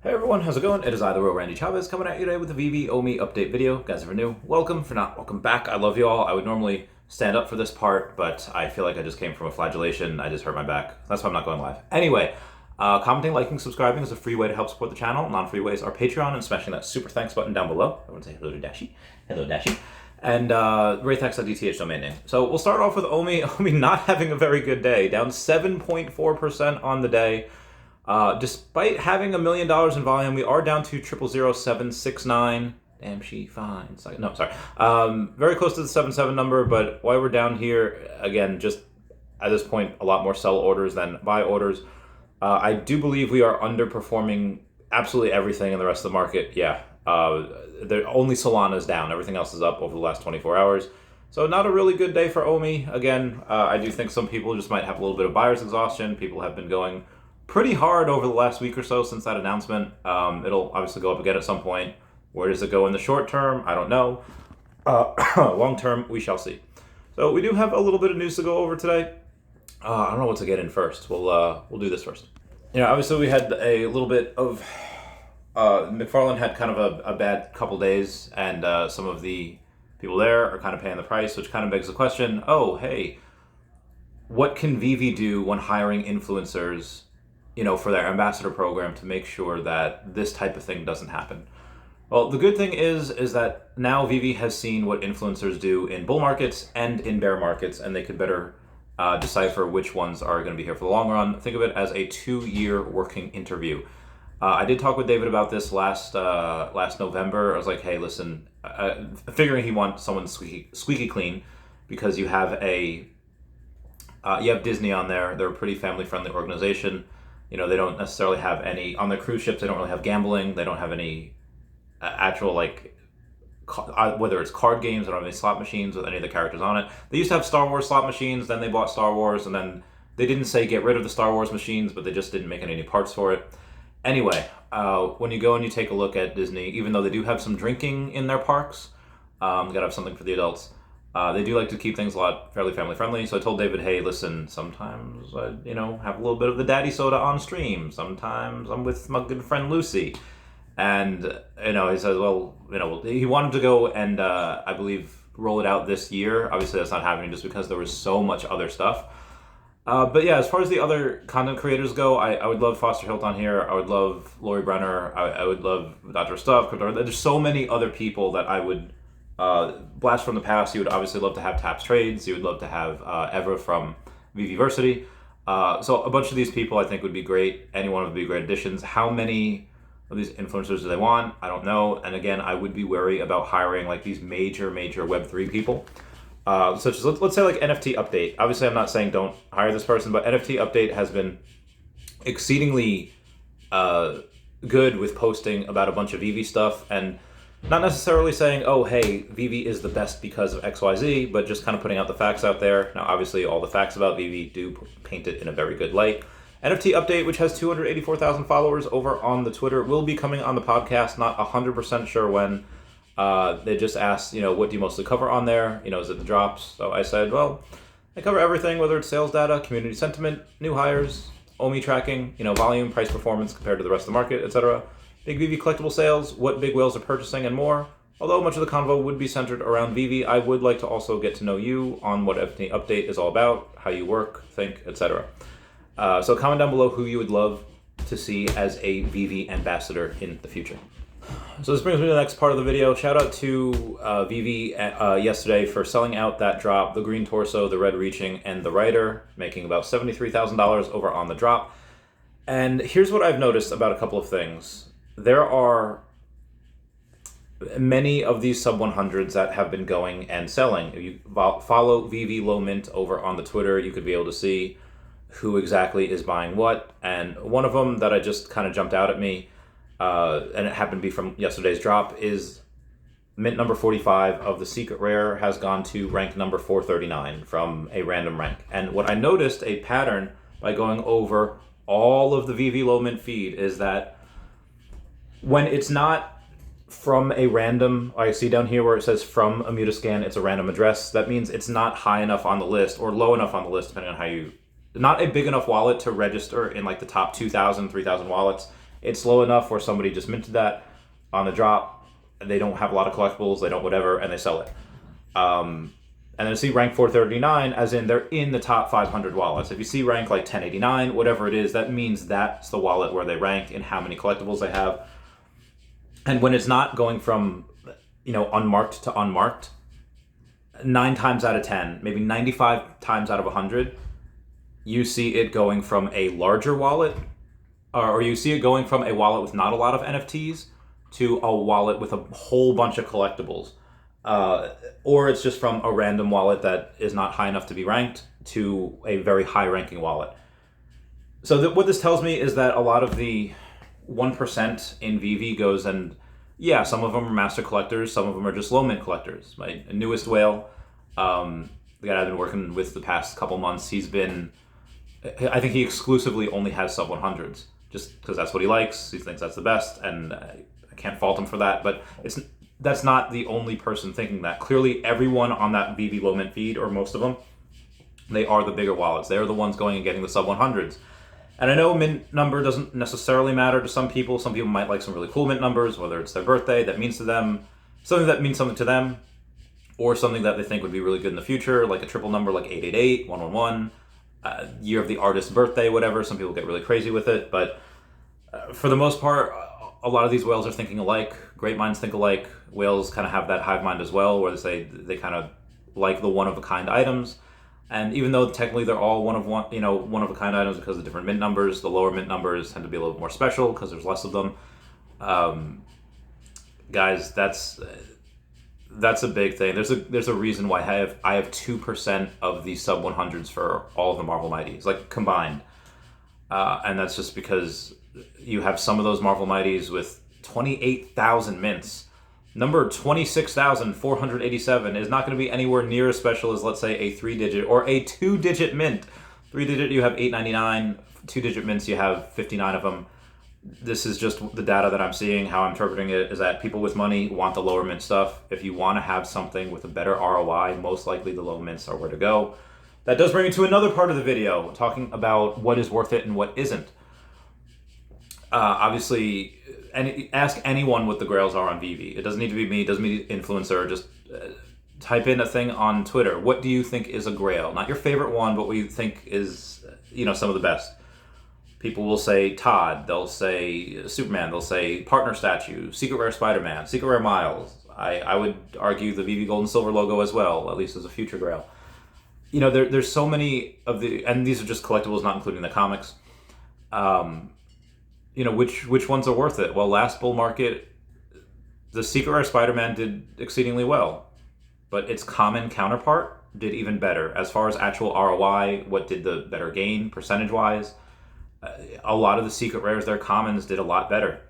Hey everyone, how's it going? It is I, the real Randy Chavez, coming at you today with a Vivi Omi update video. Guys, if you're new, welcome. If you're not, welcome back. I love you all. I would normally stand up for this part, but I feel like I just came from a flagellation. I just hurt my back. That's why I'm not going live. Anyway, commenting, liking, subscribing is a free way to help support the channel. Non-free ways are Patreon and smashing that super thanks button down below. I want to say hello to Dashi. Hello, Dashi. And raythax.dth domain name. So we'll start off with Omi. Omi not having a very good day. Down 7.4% on the day. Despite having $1 million in volume, we are down to 000769. Damn, she fine. No, sorry. Very close to the 77 number, but why we're down here, again, just at this point, a lot more sell orders than buy orders. I do believe we are underperforming absolutely everything in the rest of the market. Yeah. Only Solana's down. Everything else is up over the last 24 hours. So not a really good day for Omi. Again, I do think some people just might have a little bit of buyer's exhaustion. People have been going pretty hard over the last week or so since that announcement. It'll obviously go up again at some point. Where does it go in the short term? I don't know. Long term, we shall see. So we do have a little bit of news to go over today. I don't know what to get in first. We'll do this first. Obviously we had a little bit of McFarlane had kind of a bad couple days, and some of the people there are kind of paying the price, which kind of begs the question: oh, hey, what can Vivi do when hiring influencers, for their ambassador program to make sure that this type of thing doesn't happen? Well, the good thing is that now Vivi has seen what influencers do in bull markets and in bear markets, and they could better decipher which ones are going to be here for the long run. Think of it as a 2-year working interview. I did talk with David about this last November. I was like, hey, listen, figuring he wants someone squeaky clean, because you have Disney on there. They're a pretty family-friendly organization. They don't necessarily have any, on their cruise ships, they don't really have gambling. They don't have any actual, whether it's card games, they don't have any slot machines with any of the characters on it. They used to have Star Wars slot machines, then they bought Star Wars, and then they didn't say get rid of the Star Wars machines, but they just didn't make any parts for it. Anyway, when you go and you take a look at Disney, even though they do have some drinking in their parks, gotta have something for the adults. They do like to keep things a lot fairly family friendly. So I told David, hey, listen, sometimes I, have a little bit of the daddy soda on stream. Sometimes I'm with my good friend Lucy. And, he says, well, he wanted to go and, I believe, roll it out this year. Obviously that's not happening just because there was so much other stuff. But yeah, as far as the other content creators go, I would love Foster Hilt on here. I would love Lori Brenner. I would love Dr. Stuff. There's so many other people that I would blast from the past. You would obviously love to have Taps Trades. You would love to have Eva from Viviversity. So a bunch of these people I think would be great. Any one would be great additions. How many of these influencers do they want? I don't know. And again, I would be wary about hiring these major Web3 people. Such as, let's say NFT Update. Obviously, I'm not saying don't hire this person, but NFT Update has been exceedingly good with posting about a bunch of Vivi stuff, and not necessarily saying, oh, hey, Vivi is the best because of XYZ, but just kind of putting out the facts out there. Now, obviously, all the facts about Vivi do paint it in a very good light. NFT Update, which has 284,000 followers over on the Twitter, will be coming on the podcast. Not 100% sure when. They just asked, what do you mostly cover on there? Is it the drops? So I said, well, I cover everything, whether it's sales data, community sentiment, new hires, Omi tracking, volume, price performance compared to the rest of the market, etc. Big Vivi collectible sales, what big whales are purchasing, and more. Although much of the convo would be centered around Vivi, I would like to also get to know you on what NFT Update is all about, how you work, think, etc. So comment down below who you would love to see as a Vivi ambassador in the future. So this brings me to the next part of the video. Shout out to Vivi yesterday for selling out that drop, the green torso, the red reaching, and the rider, making about $73,000 over on the drop. And here's what I've noticed about a couple of things. There are many of these sub 100s that have been going and selling. If you follow Vivi Low Mint over on the Twitter, you could be able to see who exactly is buying what. And one of them that I just kind of jumped out at me, and it happened to be from yesterday's drop, is mint number 45 of the secret rare has gone to rank number 439 from a random rank. And what I noticed, a pattern by going over all of the Vivi Low Mint feed, is that when it's not from a random, I see down here where it says from a Mutascan, it's a random address. That means it's not high enough on the list or low enough on the list, depending on how you, not a big enough wallet to register in the top 2,000, 3,000 wallets. It's low enough where somebody just minted that on the drop. They don't have a lot of collectibles, they don't whatever, and they sell it. And then you see rank 439, as in they're in the top 500 wallets. If you see rank like 1089, whatever it is, that means that's the wallet where they rank in how many collectibles they have. And when it's not going from, unmarked to unmarked, 9 times out of 10, maybe 95 times out of 100, you see it going from a larger wallet, or you see it going from a wallet with not a lot of NFTs to a wallet with a whole bunch of collectibles. Or it's just from a random wallet that is not high enough to be ranked to a very high ranking wallet. So what this tells me is that a lot of the 1% in Vivi goes, and yeah, some of them are master collectors, some of them are just low mint collectors. My newest whale, the guy I've been working with the past couple months, I think he exclusively only has sub 100s, just because that's what he likes. He thinks that's the best, and I can't fault him for that, but that's not the only person thinking that. Clearly, everyone on that Vivi low mint feed, or most of them, they are the bigger wallets. They're the ones going and getting the sub 100s. And I know mint number doesn't necessarily matter to some people. Some people might like some really cool mint numbers, whether it's their birthday, that means to them, something that means something to them, or something that they think would be really good in the future, like a triple number like 888, 111, year of the artist's birthday, whatever. Some people get really crazy with it, but for the most part, a lot of these whales are thinking alike. Great minds think alike. Whales kind of have that hive mind as well, where they kind of like the one-of-a-kind items. And even though technically they're all one-of-a-kind items because of the different mint numbers, the lower mint numbers tend to be a little more special because there's less of them. Guys, that's a big thing. There's a reason why I have 2% of the sub 100s for all of the Marvel Mighties, like combined. And that's just because you have some of those Marvel Mighties with 28,000 mints. Number 26,487 is not going to be anywhere near as special as, let's say, a 3-digit or a 2-digit mint. 3-digit, you have 899. 2-digit mints, you have 59 of them. This is just the data that I'm seeing. How I'm interpreting it is that people with money want the lower mint stuff. If you want to have something with a better ROI, most likely the low mints are where to go. That does bring me to another part of the video, talking about what is worth it and what isn't. Obviously, ask anyone what the grails are on Vivi. It doesn't need to be me, it doesn't need to be influencer. Just type in a thing on Twitter. What do you think is a grail? Not your favorite one, but what you think is, some of the best. People will say Todd, they'll say Superman, they'll say Partner Statue, Secret Rare Spider-Man, Secret Rare Miles. I would argue the Vivi Gold and Silver logo as well, at least as a future grail. There's so many of and these are just collectibles, not including the comics. Which ones are worth it? Well, last bull market, the Secret Rare Spider-Man did exceedingly well, but its common counterpart did even better. As far as actual ROI, what did the better gain percentage-wise? A lot of the Secret Rares, their commons did a lot better.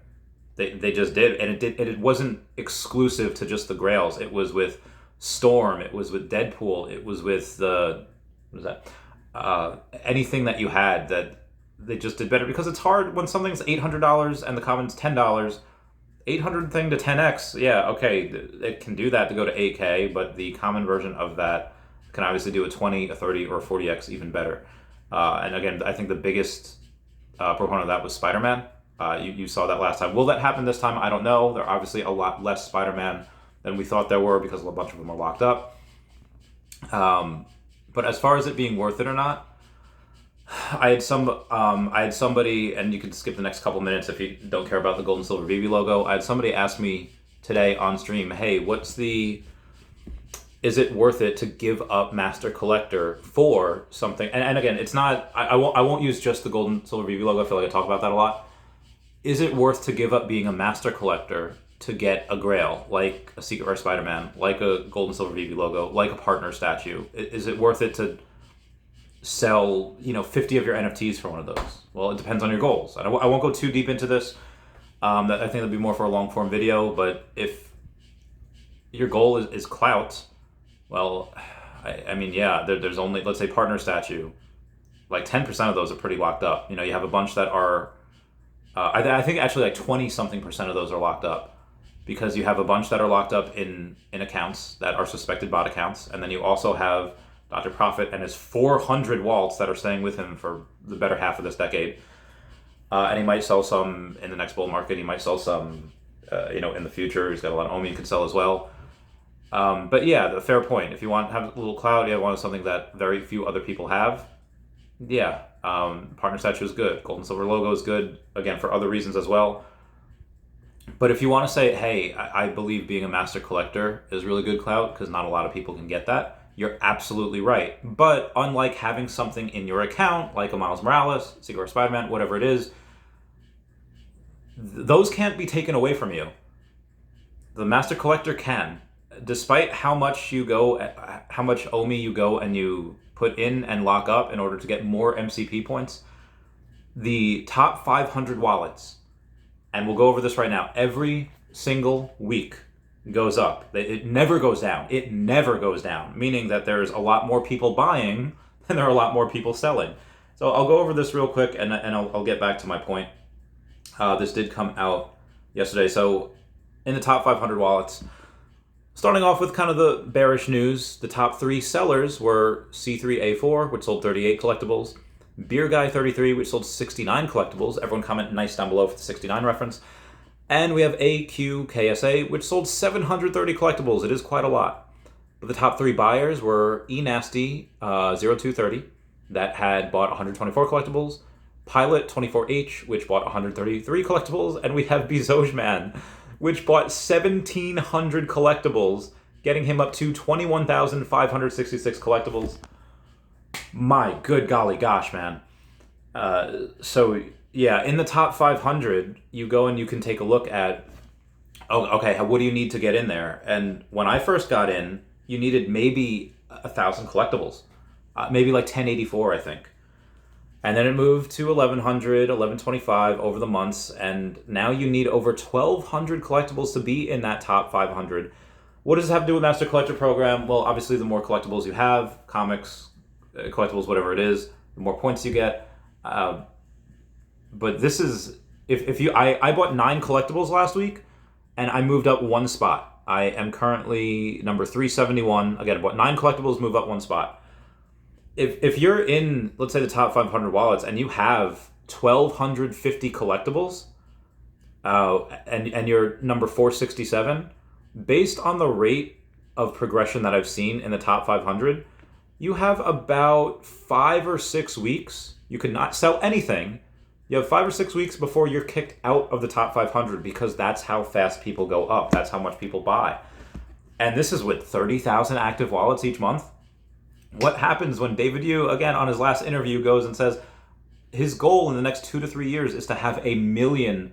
They just did, and it wasn't exclusive to just the grails. It was with Storm, it was with Deadpool, it was with anything that you had that they just did better, because it's hard when something's $800 and the common's $10. 800 thing to 10x, yeah, okay, it can do that to go to 8K, but the common version of that can obviously do a 20, a 30, or a 40x even better. And again, I think the biggest proponent of that was Spider-Man. You saw that last time. Will that happen this time? I don't know. There are obviously a lot less Spider-Man than we thought there were because a bunch of them are locked up. But as far as it being worth it or not, I had somebody, and you can skip the next couple minutes if you don't care about the gold and silver Vivi logo. I had somebody ask me today on stream, hey, is it worth it to give up Master Collector for something? And again, it's not, I won't use just the gold and silver Vivi logo. I feel like I talk about that a lot. Is it worth to give up being a Master Collector to get a grail, like a Secret Rare Spider-Man, like a gold and silver Vivi logo, like a Partner Statue? Is it worth it to sell 50 of your NFTs for one of those? Well, it depends on your goals. I won't go too deep into this. I think that'll be more for a long form video, but if your goal is clout, well, I mean, yeah, there's only, let's say, Partner Statue, like 10% of those are pretty locked up. You have a bunch that are, I think actually like 20 something percent of those are locked up, because you have a bunch that are locked up in accounts that are suspected bot accounts, and then you also have Dr. Profit and his 400 wallets that are staying with him for the better half of this decade. And he might sell some in the next bull market. He might sell some, in the future. He's got a lot of Omi he can sell as well. But yeah, the fair point. If you want to have a little cloud, you want something that very few other people have. Yeah, partner statue is good. Gold and silver logo is good, again, for other reasons as well. But if you want to say, hey, I believe being a master collector is really good clout because not a lot of people can get that, you're absolutely right. But unlike having something in your account, like a Miles Morales, Secret Spider-Man, whatever it is, those can't be taken away from you. The master collector can. Despite how much Omi you go and you put in and lock up in order to get more MCP points, the top 500 wallets, and we'll go over this right now, every single week goes up. It never goes down. It never goes down, meaning that there's a lot more people buying than there are a lot more people selling. So I'll go over this real quick and I'll get back to my point. This did come out yesterday. So in the top 500 wallets, starting off with kind of the bearish news, the top 3 sellers were C3A4, which sold 38 collectibles, Beer Guy 33, which sold 69 collectibles. Everyone comment nice down below for the 69 reference. And we have AQKSA, which sold 730 collectibles. It is quite a lot. But the top 3 buyers were eNasty 0230, that had bought 124 collectibles, Pilot 24H, which bought 133 collectibles, and we have Bezojman, which bought 1,700 collectibles, getting him up to 21,566 collectibles. My good golly gosh, man. So yeah, in the top 500, you go and you can take a look at, what do you need to get in there? And when I first got in, you needed maybe 1,000 collectibles, maybe like 1084, I think. And then it moved to 1,100, 1,125 over the months, and now you need over 1,200 collectibles to be in that top 500. What does this have to do with Master Collector Program? Well, obviously, the more collectibles you have, comics, collectibles, whatever it is, the more points you get. But this is, I bought 9 collectibles last week, and I moved up 1 spot. I am currently number 371. Again, I bought 9 collectibles, move up 1 spot. If you're in, let's say, the top 500 wallets and you have 1,250 collectibles, and you're number 467, based on the rate of progression that I've seen in the top 500, you have about 5 or 6 weeks. You cannot sell anything. You have 5 or 6 weeks before you're kicked out of the top 500 because that's how fast people go up. That's how much people buy. And this is with 30,000 active wallets each month. What happens when David Yu, again, on his last interview, goes and says his goal in the next 2 to 3 years is to have 1 million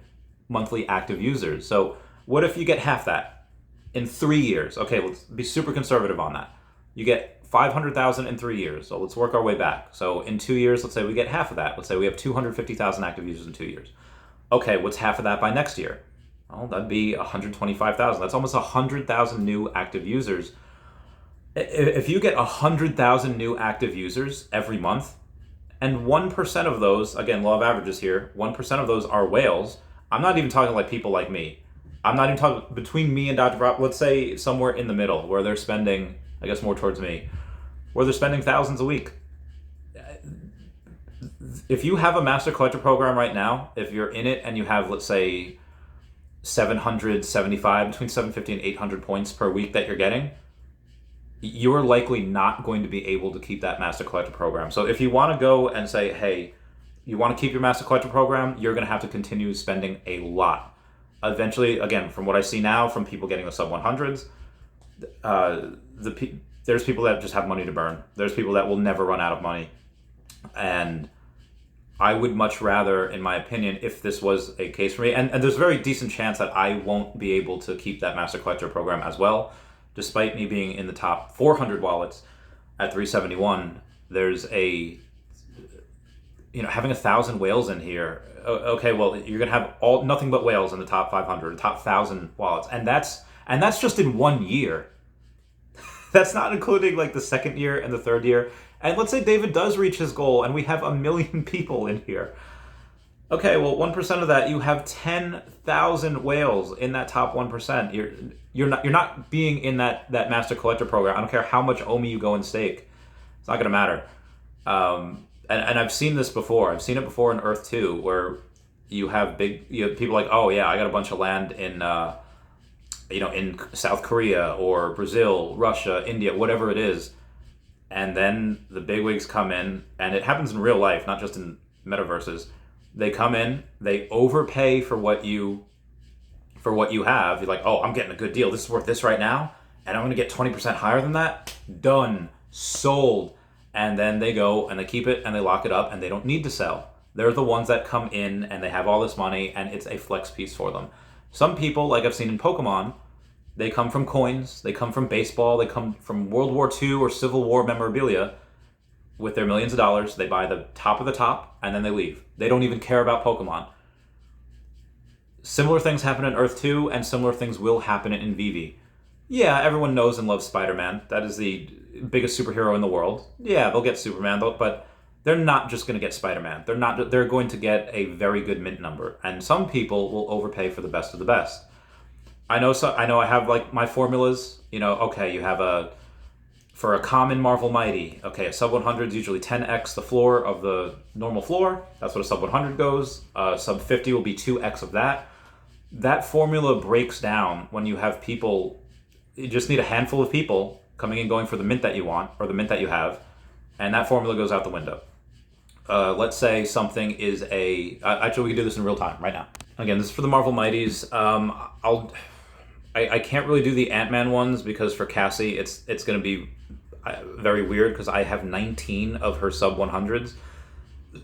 monthly active users? So what if you get half that in 3 years? Okay, let's be super conservative on that. You get 500,000 in 3 years. So let's work our way back. So in 2 years, let's say we get half of that. Let's say we have 250,000 active users in 2 years. Okay, what's half of that by next year? Well, that'd be 125,000. That's almost 100,000 new active users. If you get 100,000 new active users every month, and 1% of those, again, law of averages here, 1% of those are whales. I'm not even talking like people like me. I'm not even talking between me and Dr. Rob, let's say somewhere in the middle where they're spending, I guess more towards me, where they're spending thousands a week. If you have a master collector program right now, if you're in it and you have, let's say, 775, between 750 and 800 points per week that you're getting, you're likely not going to be able to keep that master collector program. So if you want to go and say, hey, you want to keep your master collector program, you're going to have to continue spending a lot. Eventually, again, from what I see now, from people getting the sub 100s, there's people that just have money to burn. There's people that will never run out of money. And I would much rather, in my opinion, if this was a case for me, and there's a very decent chance that I won't be able to keep that master collector program as well, despite me being in the top 400 wallets at 371, there's having 1,000 whales in here. Okay, well, you're gonna have nothing but whales in the top 500, top 1,000 wallets, and that's just in 1 year. That's not including like the second year and the third year. And let's say David does reach his goal, and we have 1 million people in here. Okay, well, 1% of that, you have 10,000 whales in that top 1%. You're not being in that master collector program. I don't care how much Omi you go and stake. It's not going to matter. And I've seen this before. I've seen it before in Earth 2, where you have people like, oh yeah, I got a bunch of land in in South Korea or Brazil, Russia, India, whatever it is. And then the bigwigs come in, and it happens in real life, not just in metaverses. They come in, they overpay for what you have. You're like, oh, I'm getting a good deal. This is worth this right now, and I'm going to get 20% higher than that. Done. Sold. And then they go and they keep it and they lock it up, and they don't need to sell. They're the ones that come in and they have all this money, and it's a flex piece for them. Some people, like I've seen in Pokemon, they come from coins, they come from baseball, they come from World War II or Civil War memorabilia with their millions of dollars. They buy the top of the top, and then they leave. They don't even care about Pokemon. Similar things happen in Earth 2, and similar things will happen in Vivi. Yeah, everyone knows and loves Spider-Man. That is the biggest superhero in the world. Yeah, they'll get Superman, but they're not just going to get Spider-Man. They're going to get a very good mint number. And some people will overpay for the best of the best. I know I have like my formulas. Okay, you have for a common Marvel Mighty, okay, a sub 100 is usually 10x the floor of the normal floor. That's what a sub 100 goes. Sub 50 will be 2x of that. That formula breaks down when you have people. You just need a handful of people coming and going for the mint that you want or the mint that you have, and that formula goes out the window. Let's say something is actually we can do this in real time right now. Again, this is for the Marvel Mighties. I can't really do the Ant-Man ones because for Cassie it's going to be very weird because I have 19 of her sub 100s,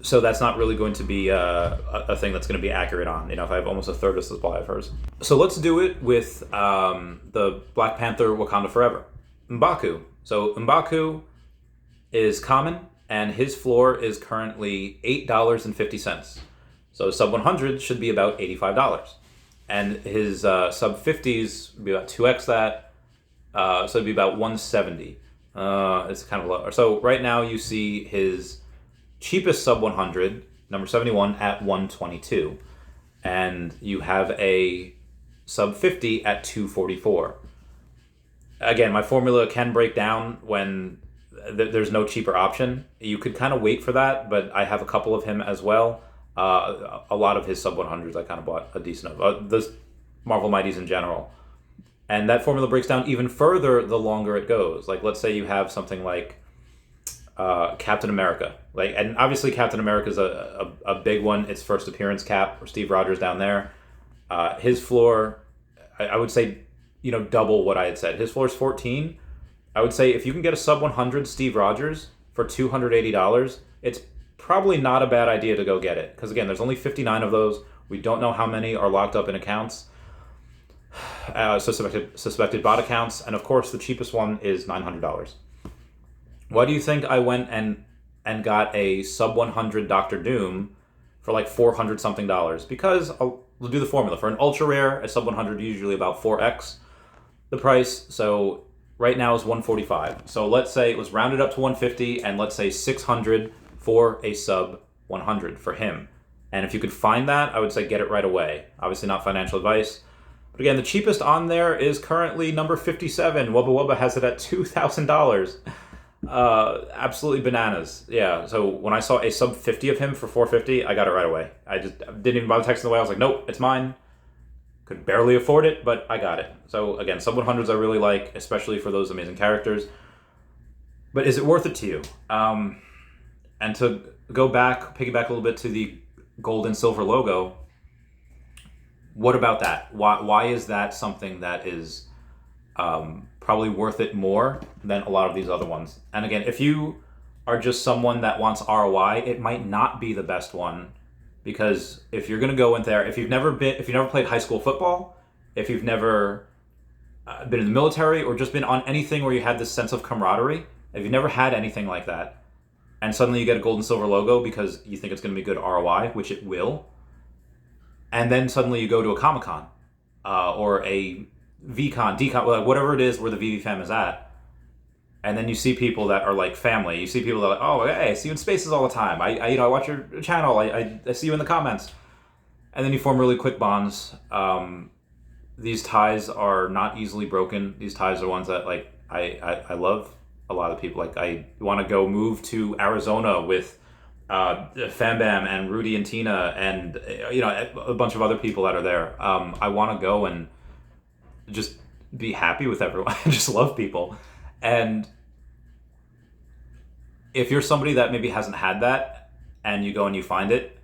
so that's not really going to be a thing that's going to be accurate on. If I have almost a third of the supply of hers. So let's do it with the Black Panther Wakanda Forever, M'Baku. So M'Baku is common, and his floor is currently $8.50. So sub 100 should be about $85. And his sub 50s would be about 2x that, so it'd be about 170. It's kind of low. So right now you see his cheapest sub 100, number 71, at 122. And you have a sub 50 at 244. Again, my formula can break down when there's no cheaper option. You could kind of wait for that, but I have a couple of him as well. A lot of his sub 100s I kind of bought a decent of. The Marvel Mighties in general. And that formula breaks down even further the longer it goes. Like, let's say you have something like Captain America. And obviously Captain America is a big one. Its first appearance cap, or Steve Rogers down there. His floor, I would say, double what I had said. His floor is 14. I would say if you can get a sub 100 Steve Rogers for $280, it's probably not a bad idea to go get it. Because again, there's only 59 of those. We don't know how many are locked up in accounts. Suspected bot accounts. And of course, the cheapest one is $900. Why do you think I went and got a sub 100 Doctor Doom for like $400 something? Because we'll do the formula. For an ultra rare, a sub 100 usually about 4x the price. So right now is 145. So let's say it was rounded up to 150, and let's say 600 for a sub 100 for him. And if you could find that, I would say get it right away. Obviously not financial advice. But again, the cheapest on there is currently number 57. Wubba Wubba has it at $2,000. Absolutely bananas. Yeah, so when I saw a sub 50 of him for $450, I got it right away. I just didn't even bother texting away. I was like, nope, it's mine. Could barely afford it, but I got it. So again, sub 100s I really like, especially for those amazing characters. But is it worth it to you? And to piggyback a little bit to the gold and silver logo, what about that? Why is that something that is probably worth it more than a lot of these other ones? And again, if you are just someone that wants ROI, it might not be the best one, because if you're going to go in there, if you've never played high school football, if you've never been in the military, or just been on anything where you had this sense of camaraderie, if you've never had anything like that, and suddenly you get a gold and silver logo because you think it's going to be good ROI, which it will, and then suddenly you go to a Comic-Con or a VCon, DCon, whatever it is where the Vivi fam is at, and then you see people that are like family. You see people that are like, oh, hey, I see you in spaces all the time. I watch your channel. I see you in the comments. And then you form really quick bonds. These ties are not easily broken. These ties are ones that I love a lot of people. Like, I want to go move to Arizona with Fam Bam and Rudy and Tina and a bunch of other people that are there. I want to go and just be happy with everyone. I just love people. And if you're somebody that maybe hasn't had that and you go and you find it,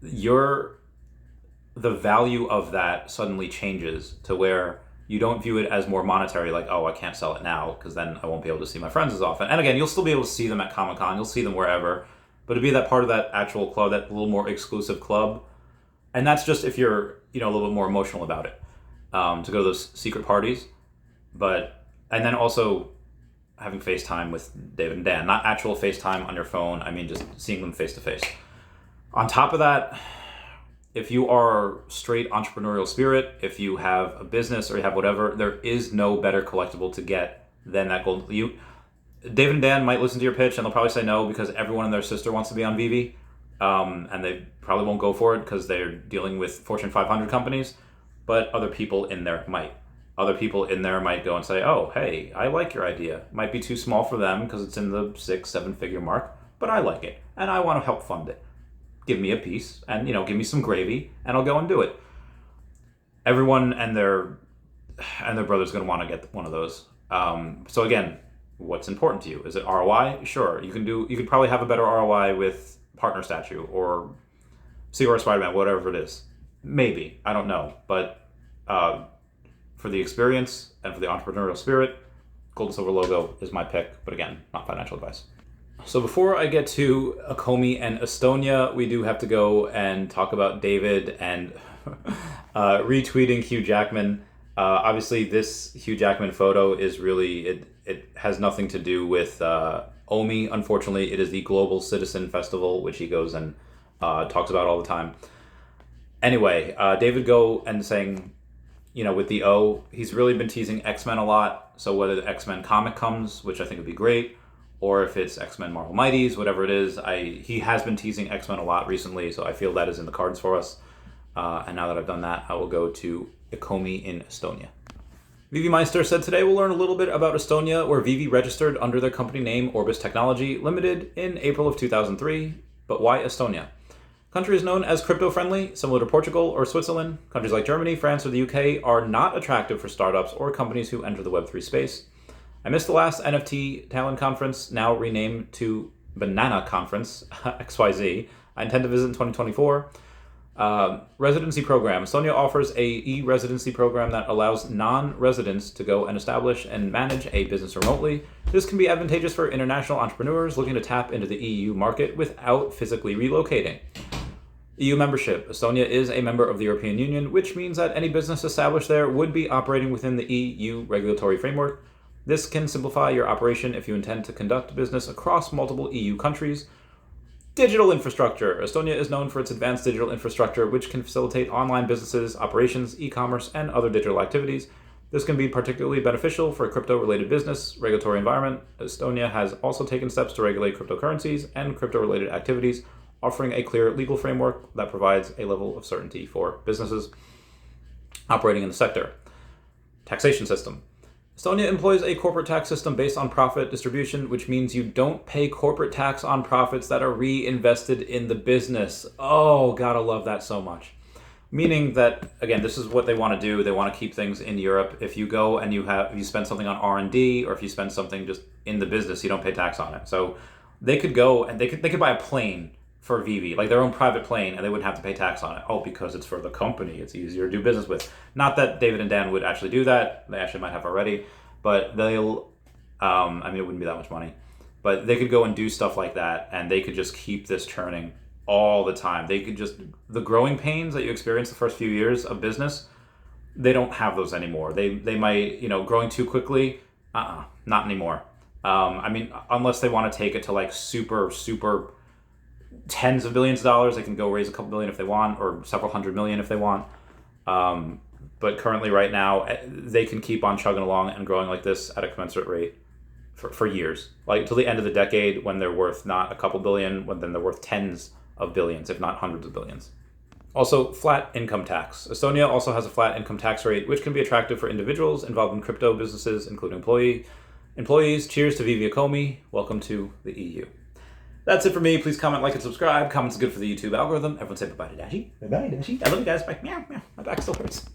the value of that suddenly changes to where you don't view it as more monetary, like, oh, I can't sell it now because then I won't be able to see my friends as often. And again, you'll still be able to see them at Comic-Con, you'll see them wherever, but to be that part of that actual club, that little more exclusive club, and that's just if you're, a little bit more emotional about it, to go to those secret parties. And then also having FaceTime with David and Dan, not actual FaceTime on your phone, I mean just seeing them face to face. On top of that, if you are straight entrepreneurial spirit, if you have a business or you have whatever, there is no better collectible to get than that gold. David and Dan might listen to your pitch and they'll probably say no because everyone and their sister wants to be on Vivi, and they probably won't go for it because they're dealing with Fortune 500 companies, but other people in there might. Other people in there might go and say, oh, hey, I like your idea. It might be too small for them because it's in the 6-7 figure mark, but I like it and I want to help fund it. Give me a piece and, give me some gravy and I'll go and do it. Everyone and their brother's going to want to get one of those. So again, what's important to you? Is it ROI? Sure. You could probably have a better ROI with Partner Statue or Secret Spider-Man, whatever it is. Maybe. I don't know. But for the experience and for the entrepreneurial spirit, gold and silver logo is my pick. But again, not financial advice. So before I get to Ecomi and Estonia, we do have to go and talk about David and retweeting Hugh Jackman. Obviously, this Hugh Jackman photo is really, it has nothing to do with OMI. Unfortunately, it is the Global Citizen Festival, which he goes and talks about all the time. Anyway, David go and saying, with the O, he's really been teasing X-Men a lot. So whether the X-Men comic comes, which I think would be great, or if it's X-Men Marvel Mighties, whatever it is, he has been teasing X-Men a lot recently, so I feel that is in the cards for us. And now that I've done that, I will go to Ecomi in Estonia. Vivi Meister said today we'll learn a little bit about Estonia, where Vivi registered under their company name Orbis Technology Limited in April of 2003. But why Estonia? Country is known as crypto-friendly, similar to Portugal or Switzerland. Countries like Germany, France, or the UK are not attractive for startups or companies who enter the Web3 space. I missed the last NFT Talent Conference, now renamed to Banana Conference, XYZ. I intend to visit in 2024. Residency program. Estonia offers a e-residency program that allows non-residents to go and establish and manage a business remotely. This can be advantageous for international entrepreneurs looking to tap into the EU market without physically relocating. EU membership. Estonia is a member of the European Union, which means that any business established there would be operating within the EU regulatory framework. This can simplify your operation if you intend to conduct business across multiple EU countries. Digital infrastructure. Estonia is known for its advanced digital infrastructure, which can facilitate online businesses, operations, e-commerce, and other digital activities. This can be particularly beneficial for a crypto-related business regulatory environment. Estonia has also taken steps to regulate cryptocurrencies and crypto-related activities, offering a clear legal framework that provides a level of certainty for businesses operating in the sector. Taxation system. Estonia employs a corporate tax system based on profit distribution, which means you don't pay corporate tax on profits that are reinvested in the business. Oh, gotta love that so much. Meaning that, again, this is what they want to do. They want to keep things in Europe. If you go and you spend something on R&D, or if you spend something just in the business, you don't pay tax on it. So they could go and they could buy a plane for Vivi, like their own private plane, and they wouldn't have to pay tax on it. Oh, because it's for the company, it's easier to do business with. Not that David and Dan would actually do that. They actually might have already, but they'll, it wouldn't be that much money. But they could go and do stuff like that, and they could just keep this churning all the time. They could just, the growing pains that you experience the first few years of business, they don't have those anymore. They might, growing too quickly, not anymore. Unless they want to take it to like super tens of billions of dollars, they can go raise a couple billion if they want, or several hundred million if they want. But currently right now, they can keep on chugging along and growing like this at a commensurate rate for years. Like till the end of the decade, when they're worth not a couple billion, when then they're worth tens of billions, if not hundreds of billions. Also, flat income tax. Estonia also has a flat income tax rate, which can be attractive for individuals involved in crypto businesses, including employees. Cheers to Vivi Ecomi. Welcome to the EU. That's it for me. Please comment, like, and subscribe. Comments are good for the YouTube algorithm. Everyone say bye-bye to Dashi. Bye-bye, Dashi. I love you guys. Bye. Meow, meow. My back still hurts.